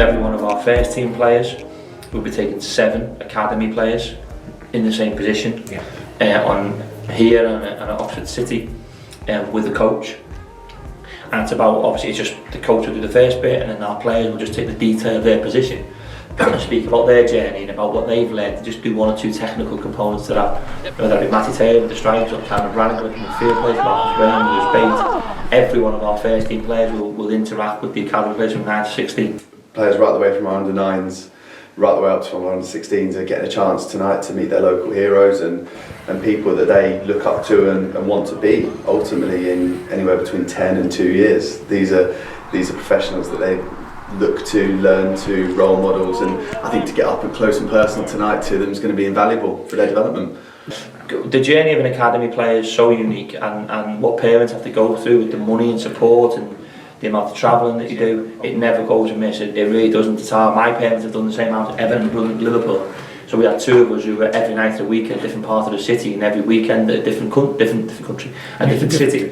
every one of our first team players, we'll be taking 7 academy players in the same position on here and at Oxford City with the coach. And it's about, obviously it's just the coach will do the first bit and then our players will just take the detail of their position and speak about their journey and about what they've learned, and just do 1 or 2 technical components to that. Whether that be Matty Taylor with the strikers or Cameron Brannigan with the midfield players, Marcus Brown, Lewis Bates. Every one of our first team players will interact with the academy players from 9 to 16. Players right the way from our under 9s, right the way up to our under 16s are getting a chance tonight to meet their local heroes and people that they look up to and want to be ultimately in anywhere between 10 and 2 years. These are professionals that they look to, learn to, role models, and I think to get up and close and personal tonight to them is going to be invaluable for their development. The journey of an academy player is so unique, and what parents have to go through with the money and support and the amount of travelling that you do, it never goes amiss. It really doesn't. It's hard. My parents have done the same amount, Everton and Liverpool. So we had 2 of us who were every night of the week in a different part of the city, and every weekend at a different country, a different city.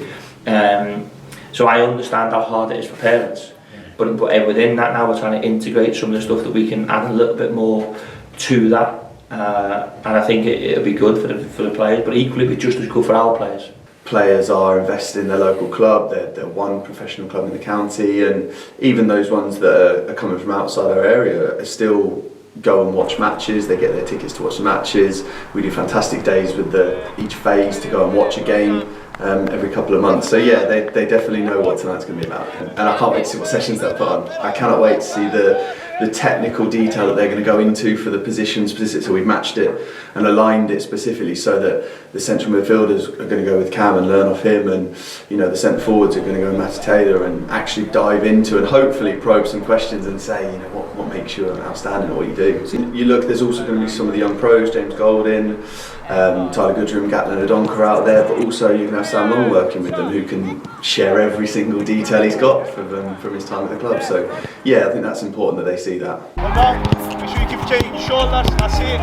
So I understand how hard it is for parents. But within that now we're trying to integrate some of the stuff that we can add a little bit more to that. And I think it'll be good for the players, but equally it'll be just as good for our players. Players are invested in their local club, they're one professional club in the county, and even those ones that are coming from outside our area are still go and watch matches. They get their tickets to watch the matches. We do fantastic days with each phase to go and watch a game every couple of months. So yeah, they definitely know what tonight's going to be about, and I can't wait to see what sessions they'll put on. I cannot wait to see the technical detail that they're going to go into for the positions. So we've matched it and aligned it specifically so that the central midfielders are going to go with Cam and learn off him, and the centre forwards are going to go with Matty Taylor and actually dive into and hopefully probe some questions and say, what makes you outstanding at what you do. So you look, there's also going to be some of the young pros, James Golding, Tyler Goodrum, Gatlin Odonka out there, but also you can have Sam Long working with them who can share every single detail he's got from his time at the club. So yeah, I think that's important that they see that. Hold on, make sure you keep changing your shoulders, that's it.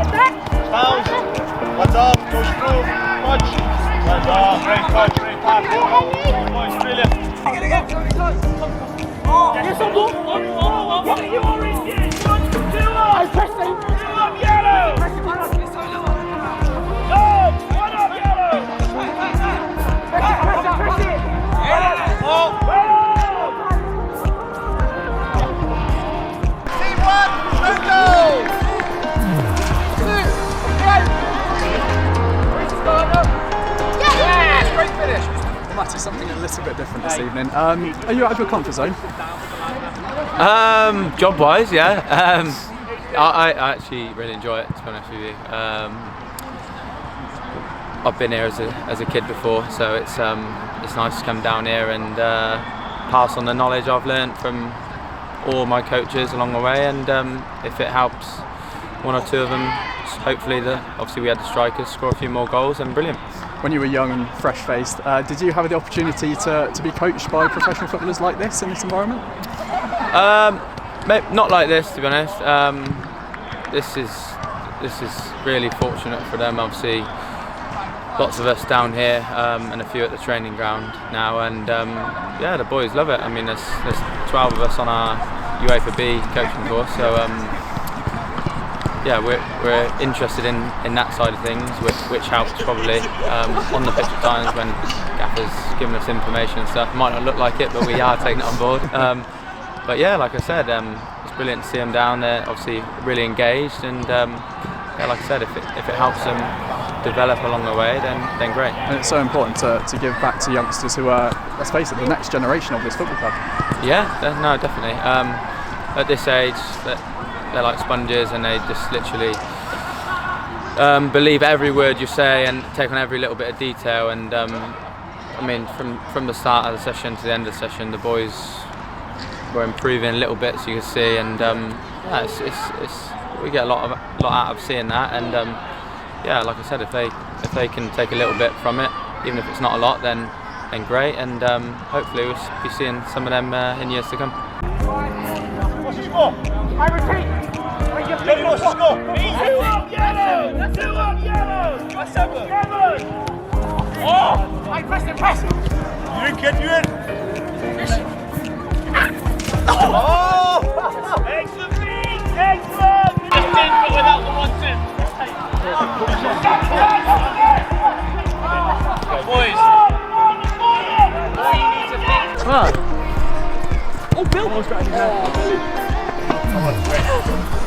Bounce, well done, push through, punch. Well done, great punch, great pass. Boys, brilliant. Yes, I'm what are you orange? I pressed him. Two up yellow. Go, one up yellow. Press it. Oh, team 1, go. Yeah, great finish. Matty, something a little bit different this evening. Are you out of your comfort zone? Job-wise, yeah. I actually really enjoy it, to be honest with you. I've been here as a kid before, so it's nice to come down here and pass on the knowledge I've learnt from all my coaches along the way, and if it helps 1 or 2 of them, hopefully obviously we had the strikers score a few more goals, and brilliant. When you were young and fresh-faced, did you have the opportunity to be coached by professional footballers like this in this environment? Not like this, to be honest. This is really fortunate for them. Obviously, lots of us down here and a few at the training ground now, and yeah, the boys love it. I mean, there's 12 of us on our UEFA B coaching course, so yeah, we're interested in that side of things, which helps probably on the pitch at times when Gaffer's giving us information and stuff. It might not look like it, but we are taking it on board. But yeah, like I said, it's brilliant to see them down there, obviously really engaged, and yeah, like I said, if it helps them develop along the way, then great. And it's so important to give back to youngsters who are, let's face it, the next generation of this football club. Yeah, no, definitely. At this age, they're like sponges, and they just literally believe every word you say and take on every little bit of detail. And I mean, from the start of the session to the end of the session, the boys were improving little bits, you can see, and yeah, we get a lot out of seeing that. And yeah, like I said, if they can take a little bit from it, even if it's not a lot, then great. And hopefully we'll be seeing some of them in years to come. What's the score? I repeat. Johnny, what's the score? 2 up yellow! 2 up yellow! That's 7! Oh! I pressed him, press. You in, kid, you in? Oh! Excellent! Boys, all you need to think. Oh, Bill!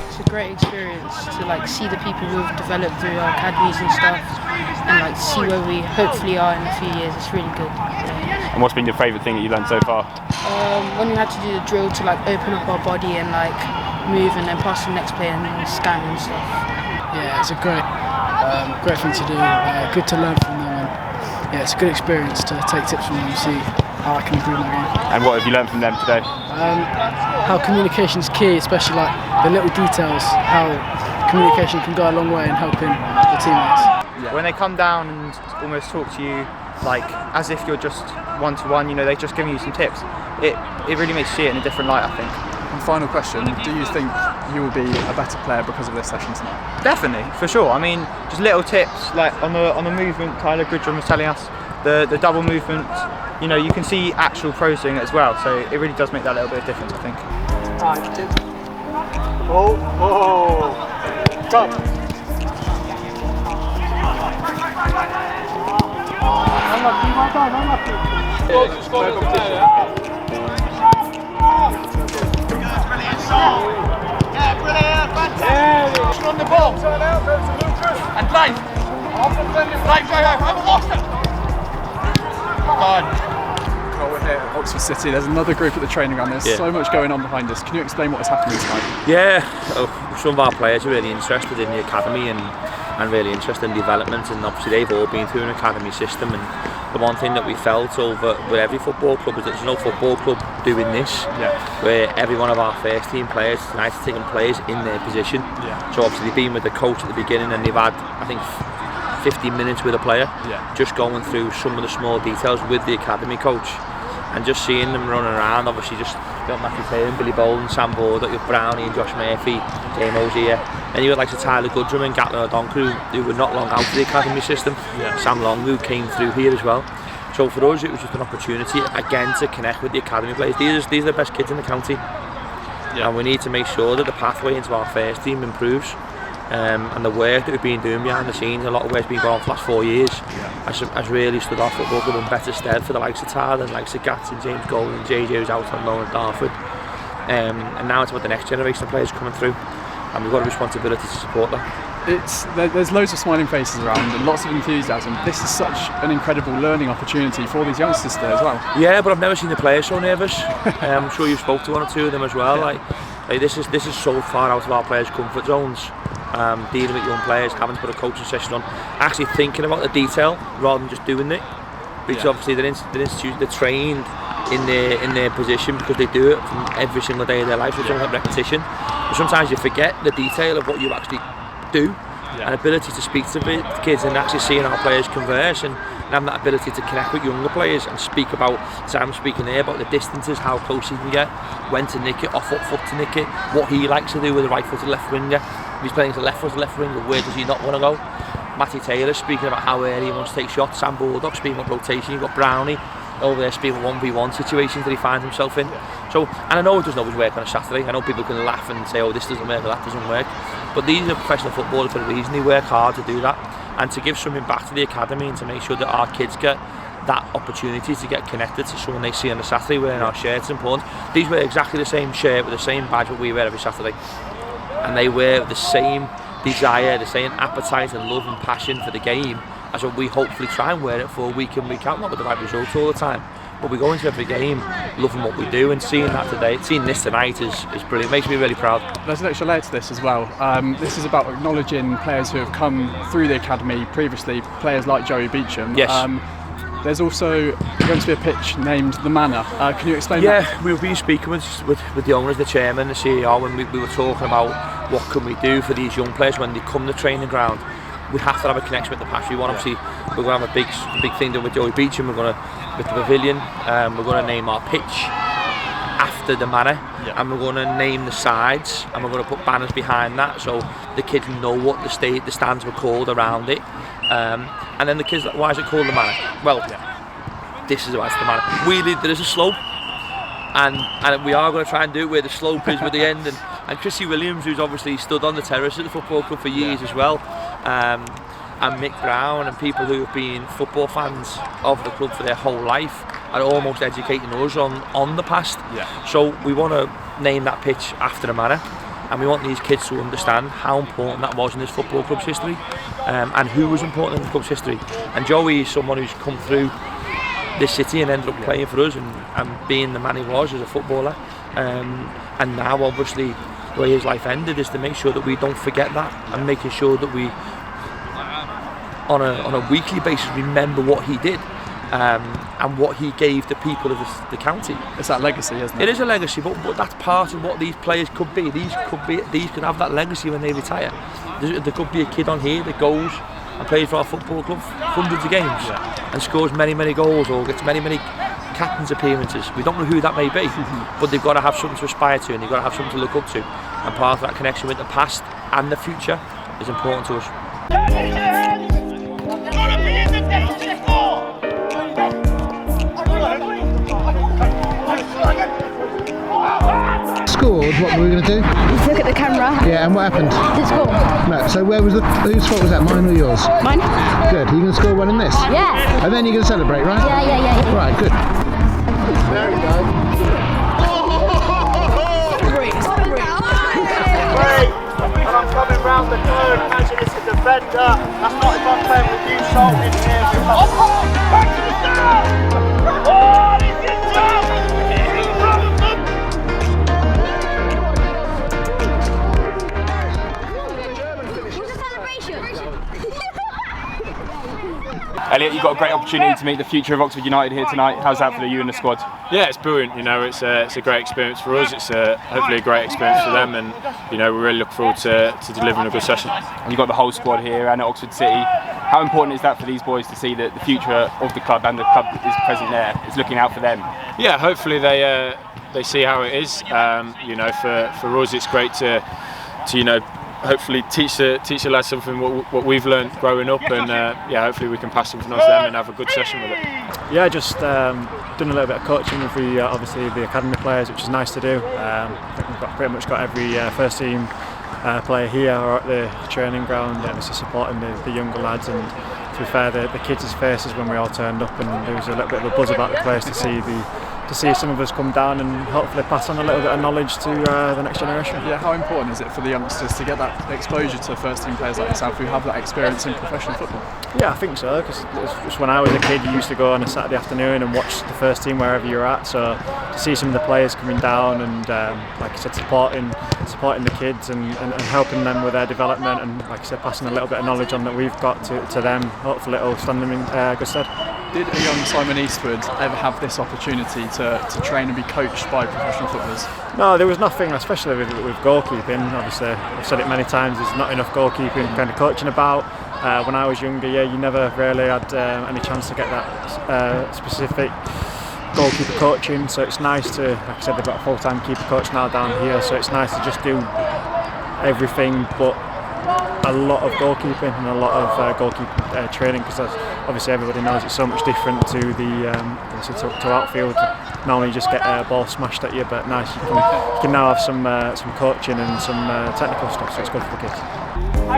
It's a great experience to see the people who've developed through our academies and stuff, and see where we hopefully are in a few years. It's really good. Yeah. And what's been your favourite thing that you've learned so far? When we had to do the drill to open up our body and move and then pass to the next player and then scan and stuff. Yeah, it's a great thing to do. Good to learn from them, and yeah, it's a good experience to take tips from them and see how I can improve my game. And what have you learned from them today? How communication is key, especially the little details. How communication can go a long way in helping the teammates. Yeah. When they come down and almost talk to you as if you're just one-to-one, they're just giving you some tips. It really makes you see it in a different light, I think. And final question, do you think you will be a better player because of this session tonight? Definitely, for sure. I mean, just little tips on the movement. Tyler Goodrum was telling us the double movement. You can see actual pros doing it as well. So it really does make that little bit of difference, I think. Come. Yeah, brilliant, fantastic. On the ball. And drive. Drive, I haven't lost it. Gone. Well, we're here at Oxford City. There's another group at the training ground. There's so much going on behind us. Can you explain what is happening tonight? Yeah, some of our players are really interested in the academy and really interested in development, and obviously they've all been through an academy system, and the one thing that we felt over with every football club is that there's no football club doing this, where every one of our first team players tonight is taking players in their position. So obviously they've been with the coach at the beginning, and they've had, I think, 15 minutes with a player, just going through some of the small details with the academy coach, and just seeing them running around. Obviously just got Matthew Taylor, Billy Bolden, Sam Border, you've Brownie and Josh Murphy, James Ozier, and you had Tyler Goodrum and Gatlin O'Donkey who were not long out of the academy system. Sam Long, who came through here as well. So for us it was just an opportunity again to connect with the academy players. These are the best kids in the county, and we need to make sure that the pathway into our first team improves. And the work that we've been doing behind the scenes, a lot of work's been going on for the last 4 years, has really stood our football club in better stead for the likes of Tyler and likes of Gats and James Gold and JJ who's out on loan at Dartford. And now it's about the next generation of players coming through, and we've got a responsibility to support that. There's loads of smiling faces around and lots of enthusiasm. This is such an incredible learning opportunity for these youngsters today as well. Yeah, but I've never seen the players so nervous. I'm sure you've spoke to one or two of them as well. This is so far out of our players' comfort zones. Dealing with young players, having to put a coaching session on, actually thinking about the detail rather than just doing it. Because obviously they're trained in their position because they do it from every single day of their life, so it's all about repetition. But sometimes you forget the detail of what you actually do, and ability to speak to the kids and actually seeing our players converse and having that ability to connect with younger players and speak about, so I'm speaking there about the distances, how close he can get, when to nick it, off what foot to nick it, what he likes to do with the right foot to left winger. If he's playing to left winger, where does he not want to go? Matty Taylor speaking about how early he wants to take shots. Sam Bulldog speaking about rotation. You've got Brownie over there speaking about 1v1 situations that he finds himself in. So, and I know it doesn't always work on a Saturday. I know people can laugh and say, oh, this doesn't work or that doesn't work. But these are professional footballers for a reason. They work hard to do that, and to give something back to the academy and to make sure that our kids get that opportunity to get connected to someone they see on a Saturday wearing our shirts is important. These wear exactly the same shirt with the same badge that we wear every Saturday, and they wear the same desire, the same appetite and love and passion for the game as what we hopefully try and wear it for week in, week out, not with the right results all the time, but we go into every game loving what we do, and seeing that today, seeing this tonight is brilliant. It makes me really proud. There's an extra layer to this as well. This is about acknowledging players who have come through the academy previously, players like Joey Beecham. Yes. There's also going to be a pitch named The Manor. Can you explain that? Yeah, we've been speaking with the owners, the chairman, the CEO, and we were talking about what can we do for these young players when they come to the training ground. We have to have a connection with the past. We're going to have a big thing done with Joey Beecham. With the pavilion, we're going to name our pitch after the manor, and we're going to name the sides, and we're going to put banners behind that so the kids know what the stands were called around it. And then the kids, why is it called the manor? Well, this is why it's the manor. There is a slope, and we are going to try and do it where the slope is with the end. And Chrissy Williams, who's obviously stood on the terrace at the football club for years as well, and Mick Brown and people who have been football fans of the club for their whole life are almost educating us on the past. So we want to name that pitch after a manner, and we want these kids to understand how important that was in this football club's history, and who was important in the club's history. And Joey is someone who's come through this city and ended up playing for us and being the man he was as a footballer, and now obviously the way his life ended is to make sure that we don't forget that, and making sure that we on a weekly basis remember what he did, and what he gave the people of the county. It's that legacy, isn't it? It is a legacy, but that's part of what these players could be. These could have that legacy when they retire. There could be a kid on here that goes and plays for our football club hundreds of games and scores many goals, or gets many captain's appearances. We don't know who that may be, but they've got to have something to aspire to, and they've got to have something to look up to. And part of that connection with the past and the future is important to us. Scored, what were we going to do? Look at the camera. Yeah, and what happened? They scored. No, so whose fault was that, mine or yours? Mine. Good, you're going to score one in this? Yeah. And then you're going to celebrate, right? Yeah. Right, good. There we go. And I'm coming round the curve, imagine it's a defender. That's not if I'm playing with you, so in here. Back to the start! Oh, this is tough! Elliot, you've got a great opportunity to meet the future of Oxford United here tonight. How's that for you and the squad? Yeah, it's brilliant. You know, it's a great experience for us. It's hopefully a great experience for them, and you know, we really look forward to delivering a good session. And you've got the whole squad here and at Oxford City. How important is that for these boys to see that the future of the club and the club that is present there is looking out for them? Yeah, hopefully they see how it is. You know, for us, it's great to you know, hopefully teach the lads something what we've learned growing up, and yeah, hopefully we can pass something on to them and have a good session with it. Yeah, just done a little bit of coaching with obviously the academy players, which is nice to do. I think we've pretty much got every first team player here or at the training ground, obviously supporting the younger lads. And to be fair, the kids' faces when we all turned up, and there was a little bit of a buzz about the place to see some of us come down and hopefully pass on a little bit of knowledge to the next generation. Yeah, how important is it for the youngsters to get that exposure to first team players like yourself who have that experience in professional football? Yeah, I think so, because just when I was a kid, you used to go on a Saturday afternoon and watch the first team wherever you're at. So to see some of the players coming down and, like I said, supporting the kids and helping them with their development, and like I said, passing a little bit of knowledge on that we've got to them, hopefully it'll stand them in good stead. Did a young Simon Eastwood ever have this opportunity to train and be coached by professional footballers? No, there was nothing, especially with goalkeeping. Obviously, I've said it many times, there's not enough goalkeeping kind of coaching about. When I was younger, yeah, you never really had any chance to get that specific goalkeeper coaching, so it's nice to, like I said, they've got a full-time keeper coach now down here, so it's nice to just do everything but a lot of goalkeeping and a lot of goalkeeping training, because obviously everybody knows it's so much different to to outfield. Normally you just get a ball smashed at you, but nice, you can now have some coaching and some technical stuff, so it's good for the kids.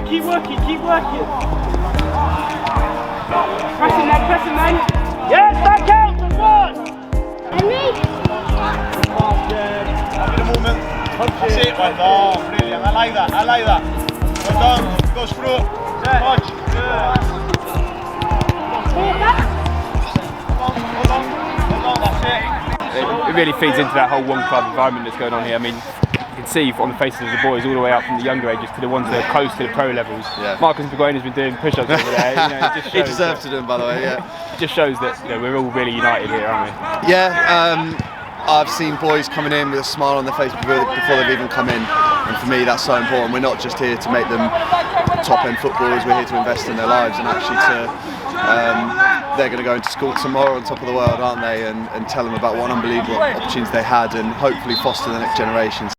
Keep working. Pressing man. Yes, that counts as one. And me. Have a moment. That's it, well done, brilliant. I like that. Well done, goes through. Punch. Hold on, that's it. It really feeds into that whole one club environment that's going on here. I mean, you can see on the faces of the boys all the way up from the younger ages to the ones that are close to the pro levels. Yeah. Marcus McGuane has been doing push-ups over there. You know, it just he deserves to do them, by the way. Yeah. It just shows that we're all really united here, aren't we? Yeah. I've seen boys coming in with a smile on their face before they've even come in, and for me that's so important. We're not just here to make them top-end footballers, we're here to invest in their lives, and actually they're going to go into school tomorrow on top of the world, aren't they, and tell them about what an unbelievable opportunity they had, and hopefully foster the next generation.